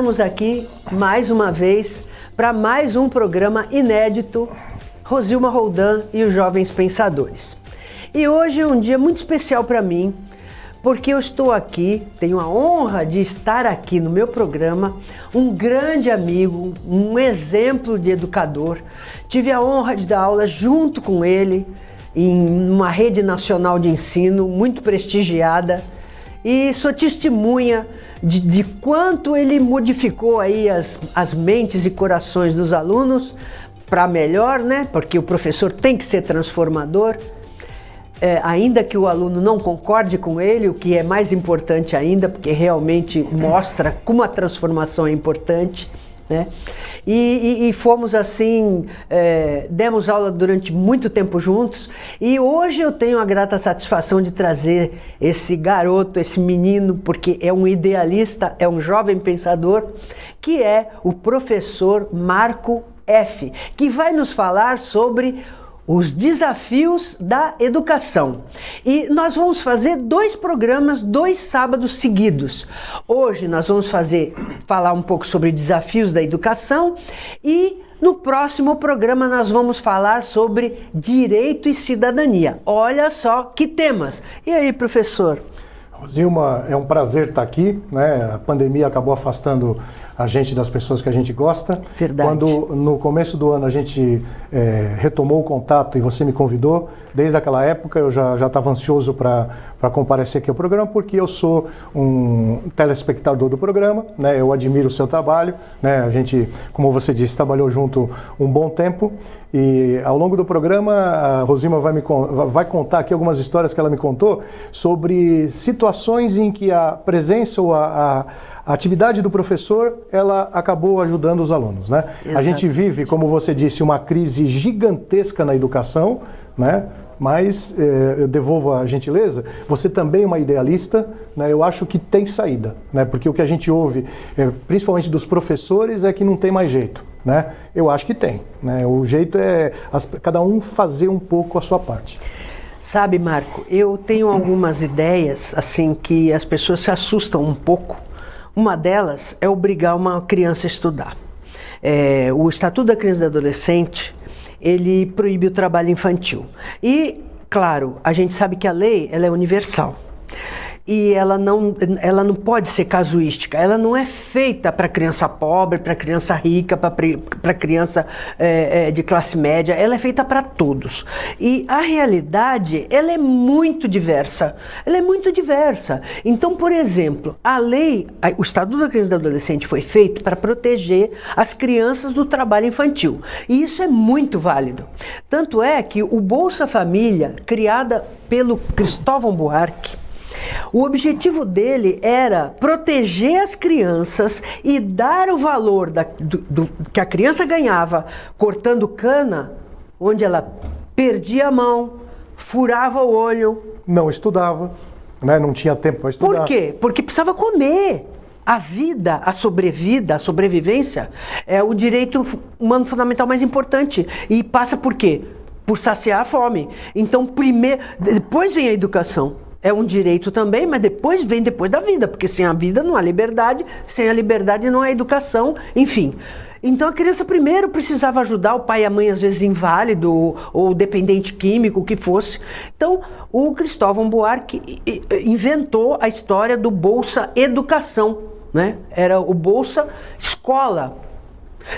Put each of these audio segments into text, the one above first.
estamos aqui mais uma vez para mais um programa inédito, Rosilma Roldan e os Jovens Pensadores. E hoje é um dia muito especial para mim, porque eu estou aqui, tenho a honra de estar aqui no meu programa, um grande amigo, um exemplo de educador. Tive a honra de dar aula junto com ele em uma rede nacional de ensino muito prestigiada e sou testemunha de quanto ele modificou aí as mentes e corações dos alunos para melhor, né? Porque o professor tem que ser transformador. Ainda que o aluno não concorde com ele, o que é mais importante ainda, porque realmente mostra como a transformação é importante, né? E fomos assim, demos aula durante muito tempo juntos, e hoje eu tenho a grata satisfação de trazer esse garoto, esse menino, porque é um idealista, é um jovem pensador, que é o professor Marco F., que vai nos falar sobre os desafios da educação. E nós vamos fazer 2 programas, 2 sábados seguidos. Hoje nós vamos falar um pouco sobre desafios da educação e no próximo programa nós vamos falar sobre direito e cidadania. Olha só que temas. E aí, professor? Rosilma, é um prazer estar aqui, né? A pandemia acabou afastando a gente das pessoas que a gente gosta. Verdade. Quando no começo do ano a gente retomou o contato e você me convidou, desde aquela época eu já estava ansioso para comparecer aqui ao programa, porque eu sou um telespectador do programa, né? Eu admiro o seu trabalho, né? A gente, como você disse, trabalhou junto um bom tempo e ao longo do programa a Rosilma vai contar aqui algumas histórias que ela me contou sobre situações em que a presença ou a atividade do professor, ela acabou ajudando os alunos, né? Exato. A gente vive, como você disse, uma crise gigantesca na educação, né? Mas eu devolvo a gentileza, você também é uma idealista, né? Eu acho que tem saída, né? Porque o que a gente ouve, principalmente dos professores, é que não tem mais jeito, né? Eu acho que tem, né? O jeito é cada um fazer um pouco a sua parte. Sabe, Marco, eu tenho algumas ideias, assim, que as pessoas se assustam um pouco. Uma delas é obrigar uma criança a estudar. O Estatuto da Criança e do Adolescente, ele proíbe o trabalho infantil. E, claro, a gente sabe que a lei ela é universal. E ela não pode ser casuística, ela não é feita para criança pobre, para criança rica, para criança de classe média, ela é feita para todos. E a realidade, ela é muito diversa, Então, por exemplo, a lei, o Estatuto da Criança e do Adolescente foi feito para proteger as crianças do trabalho infantil. E isso é muito válido. Tanto é que o Bolsa Família, criada pelo Cristóvão Buarque, o objetivo dele era proteger as crianças e dar o valor que a criança ganhava cortando cana, onde ela perdia a mão, furava o olho. Não estudava, né? Não tinha tempo para estudar. Por quê? Porque precisava comer. A vida, a sobrevivência é o direito humano fundamental mais importante. E passa por quê? Por saciar a fome. Então, depois vem a educação. É um direito também, mas depois da vida, porque sem a vida não há liberdade, sem a liberdade não há educação, enfim. Então a criança primeiro precisava ajudar o pai e a mãe, às vezes inválido ou dependente químico, o que fosse. Então o Cristóvão Buarque inventou a história do Bolsa Educação, né? Era o Bolsa Escola.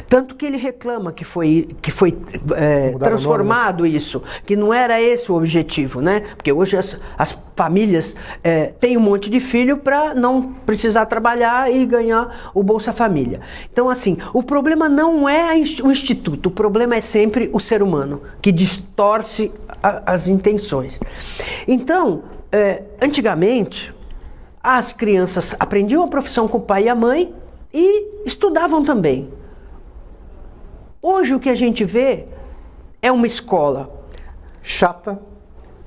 Tanto que ele reclama que foi transformado isso, que não era esse o objetivo, né? Porque hoje as famílias têm um monte de filho para não precisar trabalhar e ganhar o Bolsa Família. Então, assim, o problema não é o instituto, o problema é sempre o ser humano, que distorce as intenções. Então, antigamente, as crianças aprendiam a profissão com o pai e a mãe e estudavam também. Hoje o que a gente vê é uma escola chata,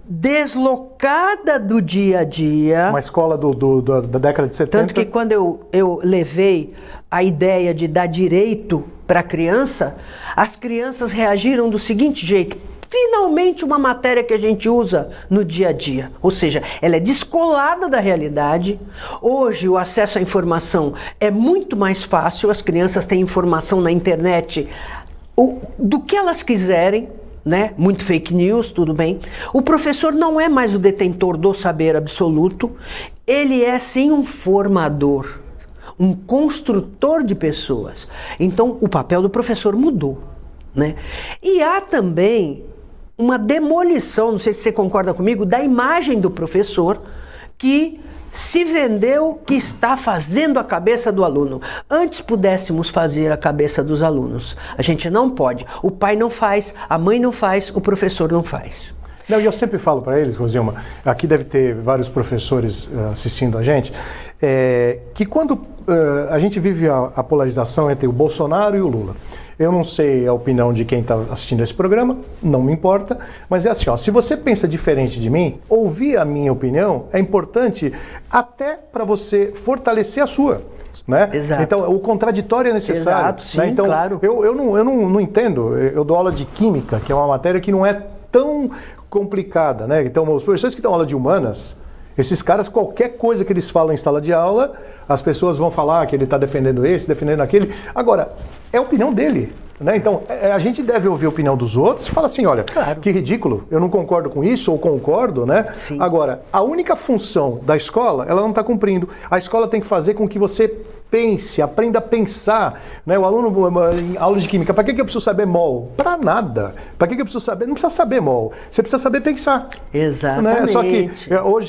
deslocada do dia a dia. Uma escola da década de 70. Tanto que quando eu levei a ideia de dar direito para a criança, as crianças reagiram do seguinte jeito: finalmente uma matéria que a gente usa no dia a dia. Ou seja, ela é descolada da realidade. Hoje o acesso à informação é muito mais fácil, as crianças têm informação na internet do que elas quiserem, né? Muito fake news, tudo bem. O professor não é mais o detentor do saber absoluto, ele é sim um formador, um construtor de pessoas. Então o papel do professor mudou, né? E há também uma demolição, não sei se você concorda comigo, da imagem do professor que se vendeu, que está fazendo a cabeça do aluno. Antes pudéssemos fazer a cabeça dos alunos. A gente não pode. O pai não faz, a mãe não faz, o professor não faz. Não, e eu sempre falo para eles, Rosilma, aqui deve ter vários professores assistindo a gente, que quando a gente vive a polarização entre o Bolsonaro e o Lula. Eu não sei a opinião de quem está assistindo esse programa, não me importa, mas é assim, ó, se você pensa diferente de mim, ouvir a minha opinião é importante até para você fortalecer a sua. Né? Exato. Então, o contraditório é necessário. Exato, sim, né? Então, claro. eu não entendo, eu dou aula de química, que é uma matéria que não é tão complicada. Né? Então, os professores que dão aula de humanas, esses caras, qualquer coisa que eles falam em sala de aula, as pessoas vão falar que ele está defendendo esse, defendendo aquele. Agora, é a opinião dele. Né? Então, a gente deve ouvir a opinião dos outros e falar assim, olha, claro, que ridículo, eu não concordo com isso, ou concordo, né? Sim. Agora, a única função da escola, ela não está cumprindo. A escola tem que fazer com que você pense, aprenda a pensar. Né? O aluno, em aula de química, para que eu preciso saber mol? Para nada. Para que eu preciso saber? Não precisa saber mol. Você precisa saber pensar. Exatamente. Né? Só que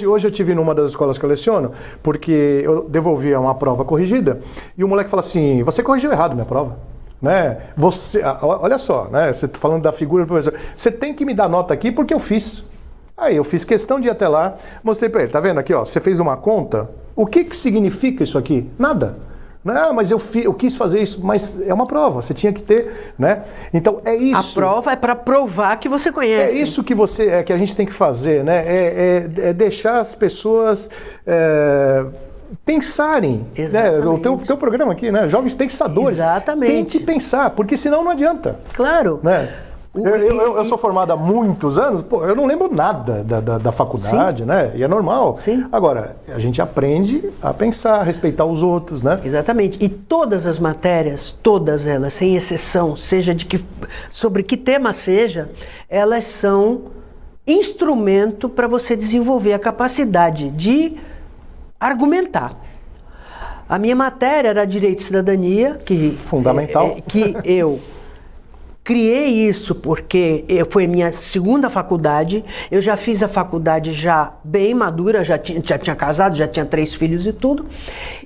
hoje eu tive numa das escolas que eu leciono, porque eu devolvia uma prova corrigida, e o moleque fala assim, você corrigiu errado minha prova. Né? Você, olha só, né? Você está falando da figura do professor. Você tem que me dar nota aqui porque eu fiz. Aí eu fiz questão de ir até lá, mostrei para ele, tá vendo aqui, ó, você fez uma conta, o que significa isso aqui? Nada. Não, mas eu quis fazer isso, mas é uma prova, você tinha que ter, né? Então é isso. A prova é para provar que você conhece. É isso que a gente tem que fazer, né? É deixar as pessoas pensarem. Né? O teu programa aqui, né? Jovens Pensadores. Exatamente. Tem que pensar, porque senão não adianta. Claro. Né? Eu sou formado há muitos anos, pô, eu não lembro nada da faculdade, sim, né? E é normal. Sim. Agora, a gente aprende a pensar, a respeitar os outros, né? Exatamente. E todas as matérias, todas elas, sem exceção, seja sobre que tema seja, elas são instrumento para você desenvolver a capacidade de argumentar. A minha matéria era Direito e Cidadania, que fundamental, que eu criei isso porque foi a minha segunda faculdade. Eu já fiz a faculdade já bem madura, já tinha casado, já tinha 3 filhos e tudo.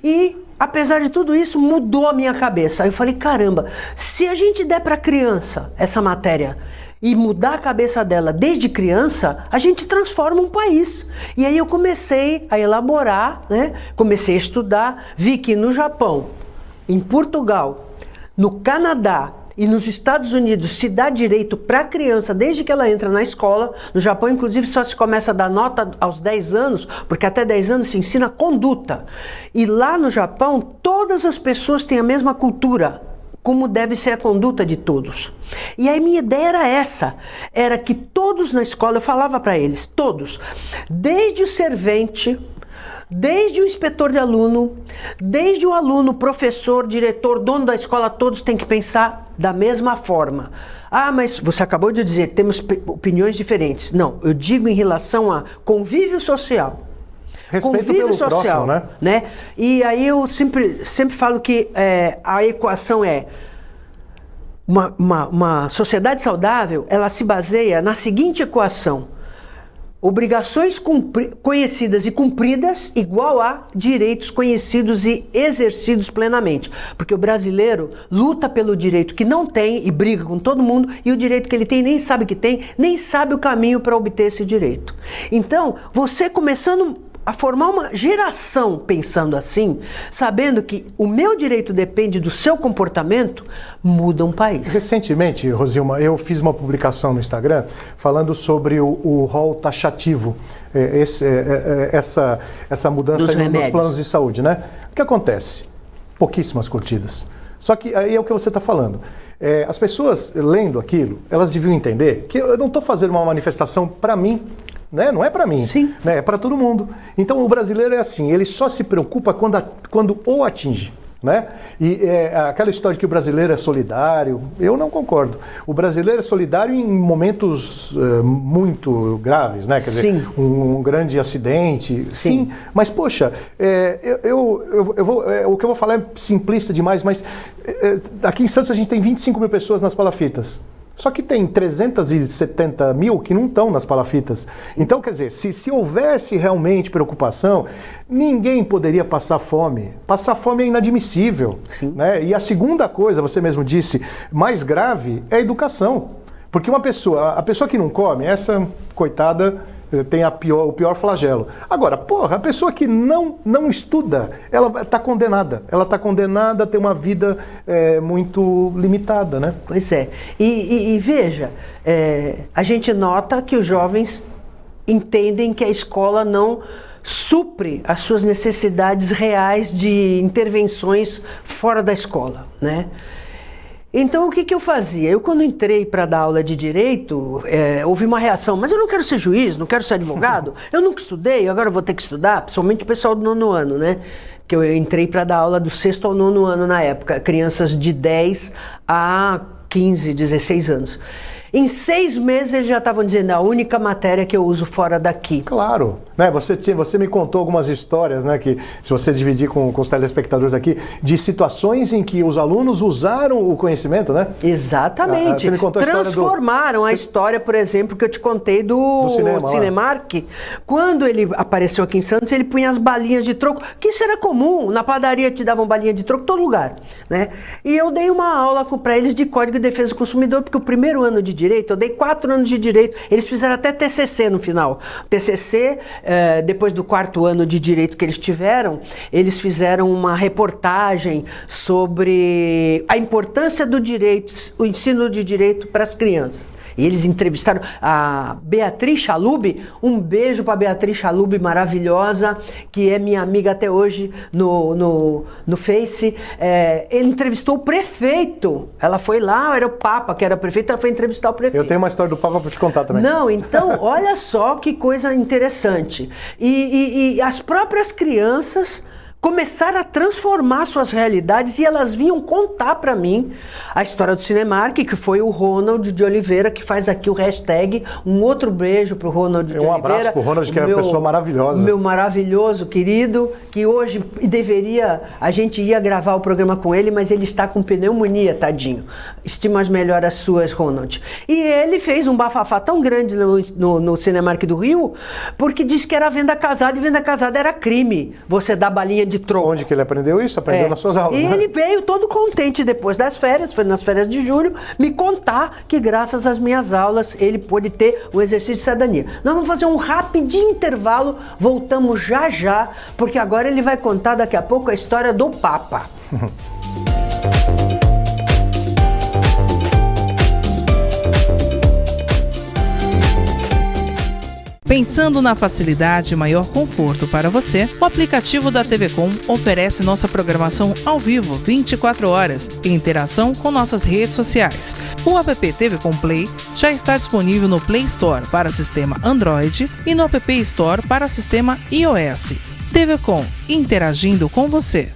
E apesar de tudo isso, mudou a minha cabeça. Aí eu falei, caramba, se a gente der para a criança essa matéria e mudar a cabeça dela desde criança, a gente transforma um país. E aí eu comecei a elaborar, né? Comecei a estudar, vi que no Japão, em Portugal, no Canadá e nos Estados Unidos se dá direito para a criança desde que ela entra na escola. No Japão, inclusive, só se começa a dar nota aos 10 anos, porque até 10 anos se ensina conduta. E lá no Japão, todas as pessoas têm a mesma cultura, como deve ser a conduta de todos. E aí minha ideia era essa, era que todos na escola, eu falava para eles, todos, desde o servente, desde o inspetor de aluno, desde o aluno, professor, diretor, dono da escola, todos têm que pensar da mesma forma. Ah, mas você acabou de dizer, temos opiniões diferentes. Não, eu digo em relação a convívio social. Respeito convívio pelo social, próximo, né? E aí eu sempre falo que a equação é uma sociedade saudável, ela se baseia na seguinte equação: obrigações conhecidas e cumpridas igual a direitos conhecidos e exercidos plenamente. Porque o brasileiro luta pelo direito que não tem e briga com todo mundo, e o direito que ele tem nem sabe que tem, nem sabe o caminho para obter esse direito. Então, você começando a formar uma geração pensando assim, sabendo que o meu direito depende do seu comportamento, muda um país. Recentemente, Rosilma, eu fiz uma publicação no Instagram falando sobre o rol taxativo, essa mudança nos planos de saúde, né? O que acontece? Pouquíssimas curtidas. Só que aí é o que você está falando. As pessoas lendo aquilo, elas deviam entender que eu não estou fazendo uma manifestação para mim, né? Não é para mim, Sim. né? É para todo mundo. Então o brasileiro é assim, ele só se preocupa quando o atinge. Né? E aquela história de que o brasileiro é solidário, eu não concordo. O brasileiro é solidário em momentos muito graves, né? Quer dizer, um grande acidente, sim. Mas poxa, o que eu vou falar é simplista demais, mas aqui em Santos a gente tem 25 mil pessoas nas palafitas. Só que tem 370 mil que não estão nas palafitas. Então, quer dizer, se houvesse realmente preocupação, ninguém poderia passar fome. Passar fome é inadmissível. Né? E a segunda coisa, você mesmo disse, mais grave, é a educação. Porque a pessoa que não come, essa coitada tem o pior flagelo. Agora, porra, a pessoa que não estuda, ela está condenada. Ela está condenada a ter uma vida muito limitada, né? Pois é. E veja, a gente nota que os jovens entendem que a escola não supre as suas necessidades reais de intervenções fora da escola, né? Então, o que eu fazia? Eu, quando entrei para dar aula de direito, houve uma reação, mas eu não quero ser juiz, não quero ser advogado, eu nunca estudei, agora eu vou ter que estudar, principalmente o pessoal do 9º ano, né? Que eu entrei para dar aula do 6º ao 9º ano na época, crianças de 10 a 15, 16 anos. Em 6 meses eles já estavam dizendo a única matéria que eu uso fora daqui. Claro, né? Você me contou algumas histórias, né? Que se você dividir com os telespectadores aqui, de situações em que os alunos usaram o conhecimento, né? Exatamente. Você me contou Transformaram a história, por exemplo, que eu te contei do Cinemark. Quando ele apareceu aqui em Santos, ele punha as balinhas de troco, que isso era comum. Na padaria te davam balinha de troco em todo lugar, né? E eu dei uma aula para eles de Código de Defesa do Consumidor, porque o primeiro ano de direito, eu dei 4 anos de direito, eles fizeram até TCC no final. TCC, depois do 4º ano de direito que eles tiveram, eles fizeram uma reportagem sobre a importância do direito, o ensino de direito para as crianças. E eles entrevistaram a Beatriz Chalub, um beijo para Beatriz Chalub, maravilhosa, que é minha amiga até hoje no Face. Ele entrevistou o prefeito, ela foi lá, era o Papa que era prefeito, ela foi entrevistar o prefeito. Eu tenho uma história do Papa para te contar também. Não, então, olha só que coisa interessante. E as próprias crianças começaram a transformar suas realidades e elas vinham contar para mim a história do Cinemark, que foi o Ronald de Oliveira, que faz aqui o hashtag. Um outro beijo pro Ronald de Oliveira. Um abraço pro Ronald, que é uma pessoa maravilhosa. Meu maravilhoso querido, que hoje a gente ia gravar o programa com ele, mas ele está com pneumonia, tadinho. Estimas melhor as suas, Ronald. E ele fez um bafafá tão grande no Cinemark do Rio, porque disse que era venda casada, e venda casada era crime. Você dá balinha de troco. Onde que ele aprendeu isso? Aprendeu nas suas aulas. E né? ele veio todo contente depois das férias, foi nas férias de julho, me contar que graças às minhas aulas ele pôde ter o exercício de cidadania. Nós vamos fazer um rapidinho intervalo, voltamos já já, porque agora ele vai contar daqui a pouco a história do Papa. Pensando na facilidade e maior conforto para você, o aplicativo da TV Com oferece nossa programação ao vivo 24 horas em interação com nossas redes sociais. O app TV Com Play já está disponível no Play Store para sistema Android e no App Store para sistema iOS. TV Com, interagindo com você.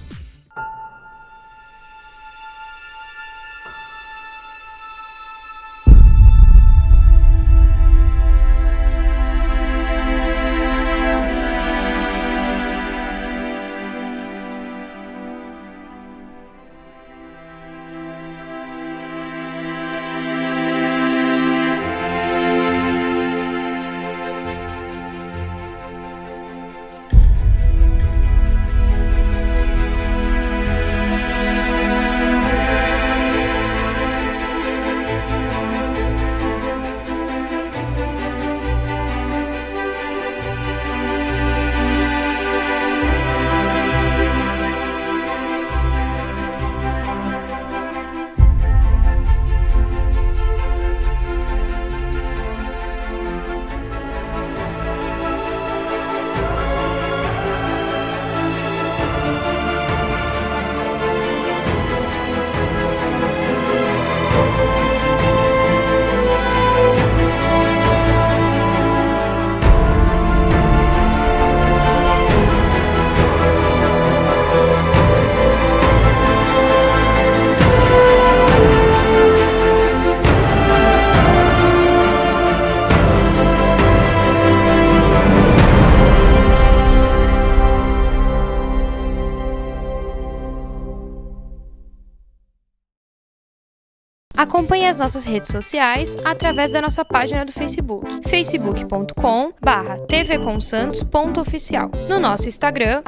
Acompanhe as nossas redes sociais através da nossa página do Facebook, facebook.com/tvcomsantos.oficial, no nosso Instagram,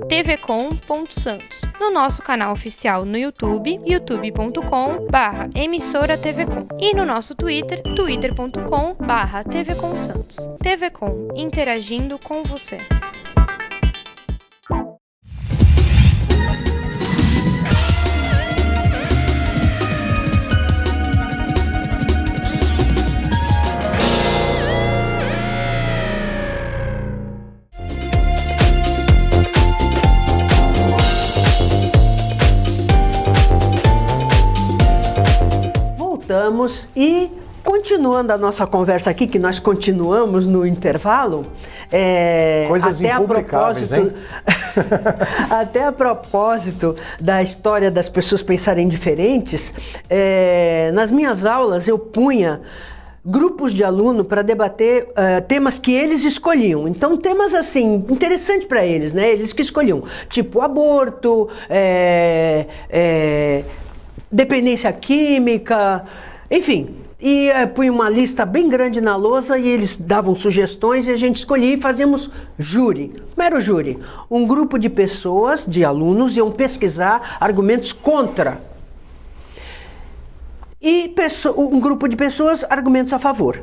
@tvcom.santos, no nosso canal oficial no YouTube, youtube.com/emissoratvcom, e no nosso Twitter, twitter.com/tvcomsantos. TVCom, interagindo com você. Voltamos e continuando a nossa conversa aqui, que nós continuamos no intervalo, coisas até impublicáveis, hein? Até a propósito da história das pessoas pensarem diferentes, nas minhas aulas eu punha grupos de aluno para debater temas que eles escolhiam. Então, temas assim, interessantes para eles, né? Eles que escolhiam, tipo aborto, dependência química, enfim. E punha uma lista bem grande na lousa e eles davam sugestões e a gente escolhia e fazíamos júri. Mero júri. Um grupo de pessoas, de alunos, iam pesquisar argumentos contra. E um grupo de pessoas, argumentos a favor.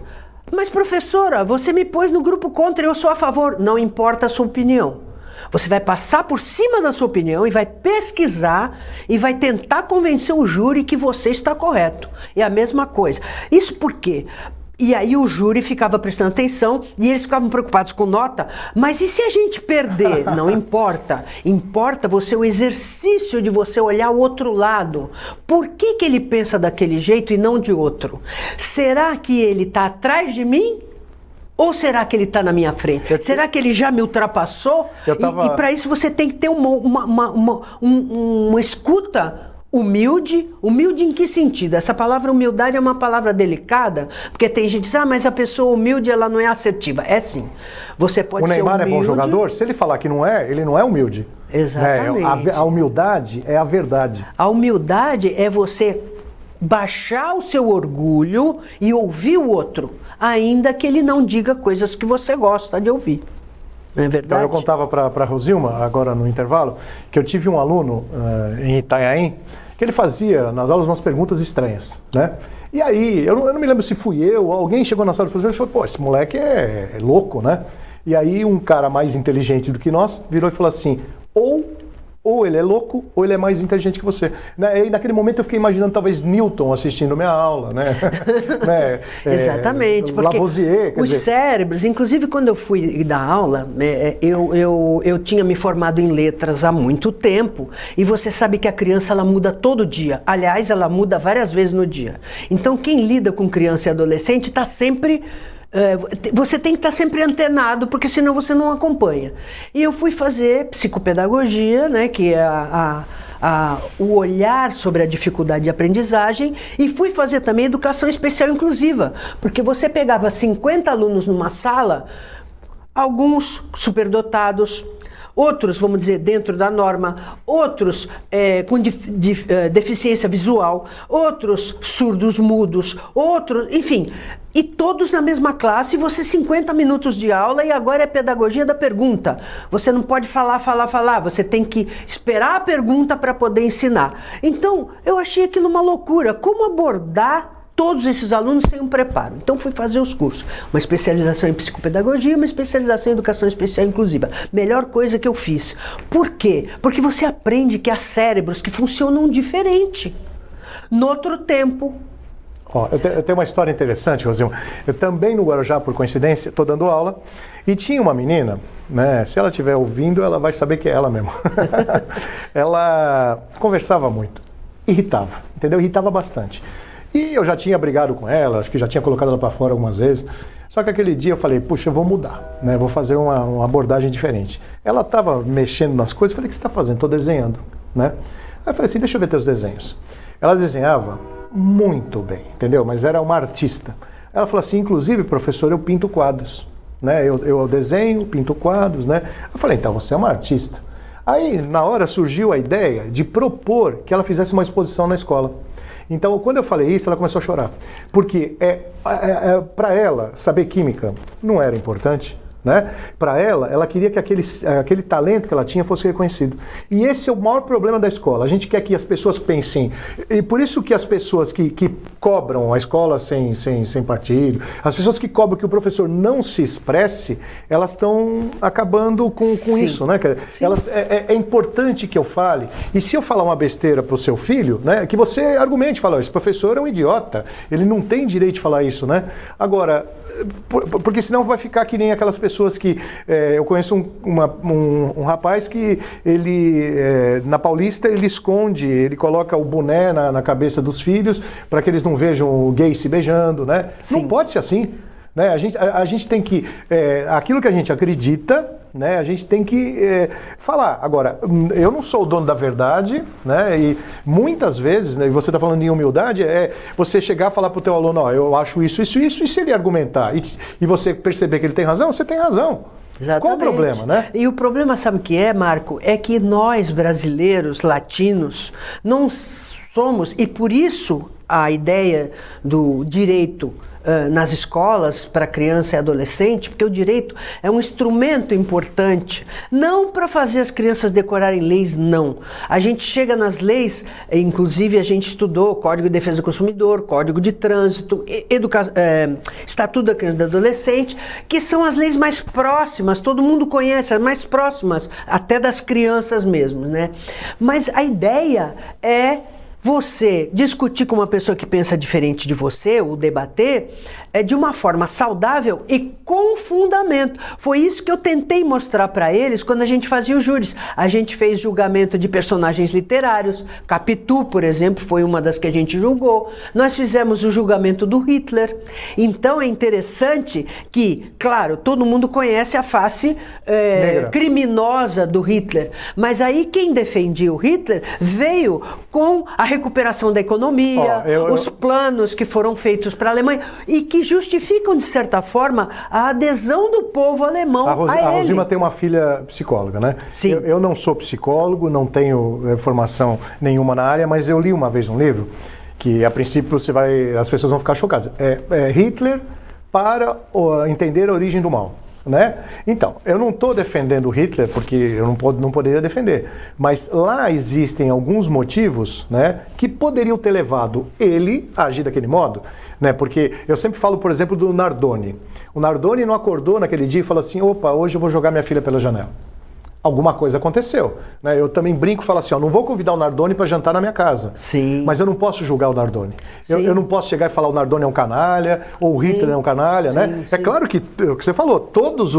Mas, professora, você me pôs no grupo contra, eu sou a favor. Não importa a sua opinião. Você vai passar por cima da sua opinião e vai pesquisar e vai tentar convencer o júri que você está correto. É a mesma coisa. Isso por quê? E aí o júri ficava prestando atenção e eles ficavam preocupados com nota. Mas e se a gente perder? Não importa. Importa o exercício de você olhar o outro lado. Por que ele pensa daquele jeito e não de outro? Será que ele está atrás de mim? Ou será que ele está na minha frente? Será que ele já me ultrapassou? E para isso você tem que ter uma escuta humilde. Humilde em que sentido? Essa palavra humildade é uma palavra delicada, porque tem gente que diz, mas a pessoa humilde ela não é assertiva. É sim. Você pode ser humilde. O Neymar é bom jogador? Se ele falar que não é, ele não é humilde. Exatamente. A humildade é a verdade. A humildade é você baixar o seu orgulho e ouvir o outro, ainda que ele não diga coisas que você gosta de ouvir. Não é verdade? Então eu contava para a Rosilma, agora no intervalo, que eu tive um aluno em Itanhaém, que ele fazia nas aulas umas perguntas estranhas, né? E aí, eu não me lembro se fui eu, alguém chegou na sala de professor e falou, esse moleque é louco, né? E aí um cara mais inteligente do que nós virou e falou assim, ou ele é louco, ou ele é mais inteligente que você. E naquele momento eu fiquei imaginando talvez Newton assistindo minha aula, né? Exatamente, porque Lavoisier, os cérebros, inclusive quando eu fui dar aula, eu tinha me formado em letras há muito tempo, e você sabe que a criança ela muda todo dia. Aliás, ela muda várias vezes no dia. Então quem lida com criança e adolescente está sempre... você tem que estar sempre antenado, porque senão você não acompanha. E eu fui fazer psicopedagogia, né, que é o olhar sobre a dificuldade de aprendizagem, e fui fazer também educação especial inclusiva, porque você pegava 50 alunos numa sala, alguns superdotados, outros, vamos dizer, dentro da norma, outros com deficiência visual, outros surdos mudos, outros, enfim, e todos na mesma classe, e você 50 minutos de aula, e agora é pedagogia da pergunta. Você não pode falar, você tem que esperar a pergunta para poder ensinar. Então, eu achei aquilo uma loucura. Como abordar todos esses alunos sem um preparo? Então fui fazer os cursos, uma especialização em psicopedagogia, uma especialização em educação especial inclusiva. Melhor coisa que eu fiz. Por quê? Porque você aprende que há cérebros que funcionam diferente. No outro tempo. Eu tenho uma história interessante, Rosilma. Eu também no Guarujá, por coincidência, estou dando aula, e tinha uma menina, né, se ela estiver ouvindo, ela vai saber que é ela mesmo. Ela conversava muito, irritava, entendeu? Irritava bastante. E eu já tinha brigado com ela, acho que já tinha colocado ela para fora algumas vezes. Só que aquele dia eu falei, puxa, eu vou mudar, né? Vou fazer uma abordagem diferente. Ela estava mexendo nas coisas, eu falei, o que você está fazendo? Estou desenhando, né? Aí eu falei assim, deixa eu ver teus desenhos. Ela desenhava muito bem, entendeu? Mas era uma artista. Ela falou assim, inclusive, professor, eu pinto quadros, né? Eu desenho, pinto quadros, né? Eu falei, então você é uma artista. Aí, na hora, surgiu a ideia de propor que ela fizesse uma exposição na escola. Então, quando eu falei isso, ela começou a chorar. Porque para ela, saber química não era importante. Né? Para ela queria que aquele talento que ela tinha fosse reconhecido. E esse é o maior problema da escola. A gente quer que as pessoas pensem. E por isso que as pessoas que cobram a escola sem partido, as pessoas que cobram que o professor não se expresse, elas estão acabando com isso. Né? É importante que eu fale. E se eu falar uma besteira para o seu filho, né, que você argumente, fala, esse professor é um idiota, ele não tem direito de falar isso. Né? Agora, porque senão vai ficar que nem aquelas pessoas que... eu conheço um rapaz que ele, na Paulista, ele coloca o boné na cabeça dos filhos para que eles não vejam o gay se beijando, né? Não pode ser assim. Né? A gente tem que... aquilo que a gente acredita, né? A gente tem que falar. Agora, eu não sou o dono da verdade, né? E muitas vezes, né, e você está falando em humildade, você chegar e falar para o teu aluno, ó, eu acho isso, e se ele argumentar e você perceber que ele tem razão, você tem razão. Exatamente. Qual o problema, né? E o problema, sabe o que é, Marco? É que nós, brasileiros, latinos, não somos, e por isso a ideia do direito nas escolas para criança e adolescente, porque o direito é um instrumento importante, não para fazer as crianças decorarem leis, não. A gente chega nas leis, inclusive a gente estudou Código de Defesa do Consumidor, Código de Trânsito, Estatuto da Criança e do Adolescente, que são as leis mais próximas, todo mundo conhece, as mais próximas, até das crianças mesmo, né? Mas a ideia é você discutir com uma pessoa que pensa diferente de você, ou debater, de uma forma saudável e com fundamento. Foi isso que eu tentei mostrar para eles quando a gente fazia os júris. A gente fez julgamento de personagens literários. Capitu, por exemplo, foi uma das que a gente julgou. Nós fizemos o julgamento do Hitler. Então é interessante que, claro, todo mundo conhece a face criminosa do Hitler. Mas aí quem defendia o Hitler veio com a recuperação da economia, os planos que foram feitos para a Alemanha e que justificam, de certa forma, a adesão do povo alemão a ele. A Rosima tem uma filha psicóloga, né? Sim. Eu não sou psicólogo, não tenho formação nenhuma na área, mas eu li uma vez um livro que, a princípio, as pessoas vão ficar chocadas. Hitler para entender a origem do mal. Né? Então, eu não estou defendendo Hitler, porque eu não poderia defender, mas lá existem alguns motivos, né, que poderiam ter levado ele a agir daquele modo, né? Porque eu sempre falo, por exemplo, do Nardoni. O Nardoni não acordou naquele dia e falou assim, opa, hoje eu vou jogar minha filha pela janela. Alguma coisa aconteceu. Né? Eu também brinco e falo assim, não vou convidar o Nardoni para jantar na minha casa. Sim. Mas eu não posso julgar o Nardoni. Eu não posso chegar e falar o Nardoni é um canalha, ou o Hitler é um canalha, né? Sim. É claro que, o que você falou, todas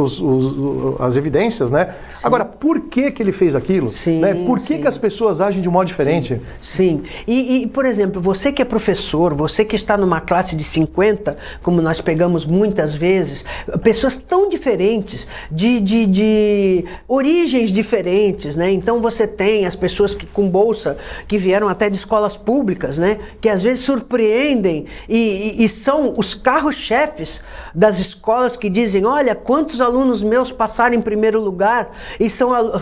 as evidências, né? Sim. Agora, por que ele fez aquilo? Sim, né? Por que as pessoas agem de um modo diferente? Sim. E, por exemplo, você que é professor, você que está numa classe de 50, como nós pegamos muitas vezes, pessoas tão diferentes, de origens diferentes, né? Então você tem as pessoas com bolsa que vieram até de escolas públicas, né? Que às vezes surpreendem e são os carros-chefes das escolas que dizem, olha, quantos alunos meus passaram em primeiro lugar e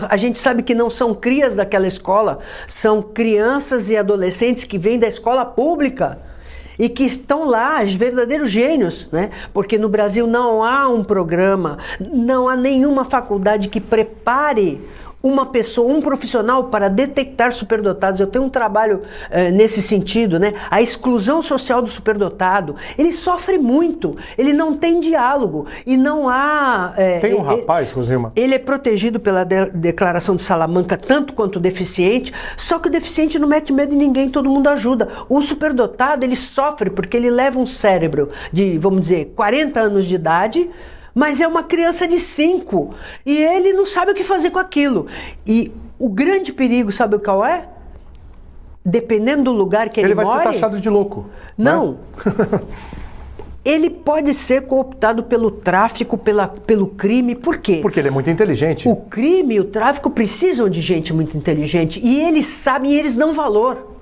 a gente sabe que não são crias daquela escola, são crianças e adolescentes que vêm da escola pública e que estão lá, os verdadeiros gênios, né? Porque no Brasil não há um programa, não há nenhuma faculdade que prepare uma pessoa, um profissional para detectar superdotados. Eu tenho um trabalho nesse sentido, né? A exclusão social do superdotado, ele sofre muito, ele não tem diálogo e não há... tem um rapaz, Rosima. Ele é protegido pela Declaração de Salamanca tanto quanto o deficiente, só que o deficiente não mete medo em ninguém, todo mundo ajuda. O superdotado, ele sofre porque ele leva um cérebro de, vamos dizer, 40 anos de idade, mas é uma criança de 5 e ele não sabe o que fazer com aquilo. E o grande perigo, sabe qual é? Dependendo do lugar que ele mora... Ele vai ser taxado de louco. Não. Né? Ele pode ser cooptado pelo tráfico, pelo crime. Por quê? Porque ele é muito inteligente. O crime e o tráfico precisam de gente muito inteligente e eles sabem e eles dão valor.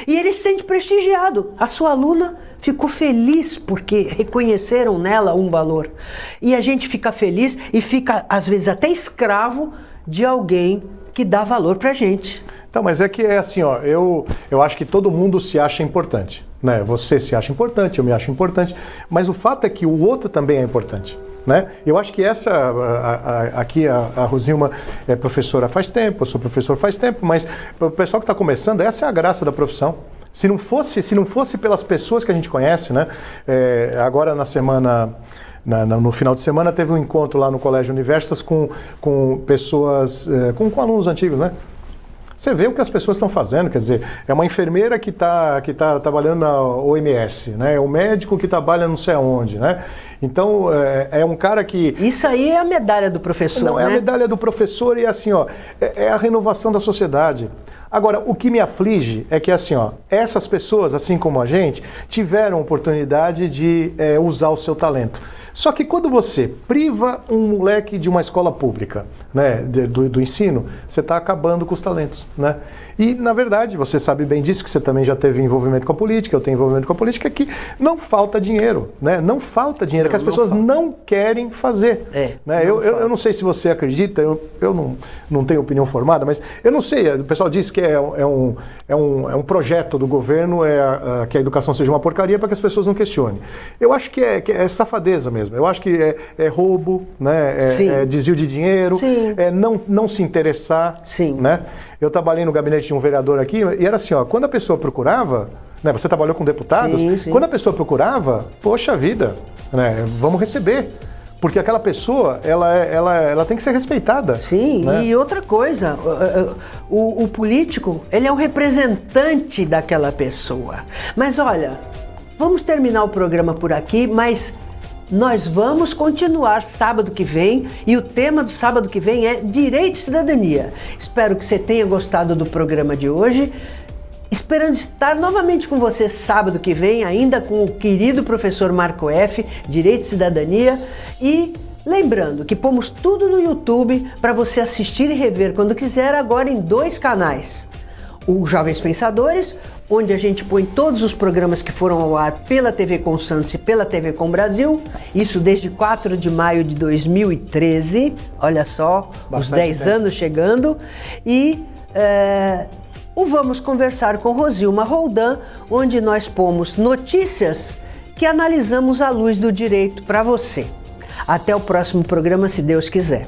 E ele se sente prestigiado. A sua aluna ficou feliz porque reconheceram nela um valor. E a gente fica feliz e fica, às vezes, até escravo de alguém que dá valor pra gente. Então, mas é que é assim, ó, eu acho que todo mundo se acha importante, né? Você se acha importante, eu me acho importante, mas o fato é que o outro também é importante, né? Eu acho que aqui a Rosilma é professora faz tempo, eu sou professor faz tempo, mas o pessoal que está começando, essa é a graça da profissão. Se não fosse pelas pessoas que a gente conhece, né? Agora na semana... No final de semana teve um encontro lá no Colégio Universitas com pessoas, com alunos antigos, né? Você vê o que as pessoas estão fazendo, quer dizer, é uma enfermeira que tá trabalhando na OMS, né? É um médico que trabalha não sei aonde, né? Então, é um cara que... Isso aí é a medalha do professor, Não, né? é a medalha do professor e assim, ó, é a renovação da sociedade. Agora, o que me aflige é que assim, ó, essas pessoas, assim como a gente, tiveram oportunidade de usar o seu talento. Só que quando você priva um moleque de uma escola pública, né, do ensino, você está acabando com os talentos, né? E, na verdade, você sabe bem disso, que você também já teve envolvimento com a política, eu tenho envolvimento com a política, que não falta dinheiro, né? Não falta dinheiro, que as pessoas não querem fazer. Né? Eu não sei se você acredita, eu não tenho opinião formada, mas eu não sei, o pessoal diz que é um projeto do governo, que a educação seja uma porcaria para que as pessoas não questionem. Eu acho que é safadeza mesmo, eu acho que é roubo, né? É desvio de dinheiro, é não se interessar. Sim. Né? Eu trabalhei no gabinete de um vereador aqui e era assim, ó, quando a pessoa procurava, né, você trabalhou com deputados, sim. Quando a pessoa procurava, poxa vida, né, vamos receber. Porque aquela pessoa, ela tem que ser respeitada. Sim, né? E outra coisa, o político, ele é o representante daquela pessoa. Mas olha, vamos terminar o programa por aqui, mas nós vamos continuar sábado que vem e o tema do sábado que vem é Direito e Cidadania. Espero que você tenha gostado do programa de hoje. Esperando estar novamente com você sábado que vem, ainda com o querido professor Marco F., Direito e Cidadania. E lembrando que pomos tudo no YouTube para você assistir e rever quando quiser, agora em 2 canais. O Jovens Pensadores, onde a gente põe todos os programas que foram ao ar pela TV Com Santos e pela TV Com Brasil, isso desde 4 de maio de 2013, olha só, os 10 anos chegando, e o Vamos Conversar com Rosilma Roldan, onde nós pomos notícias que analisamos à luz do direito para você. Até o próximo programa, se Deus quiser.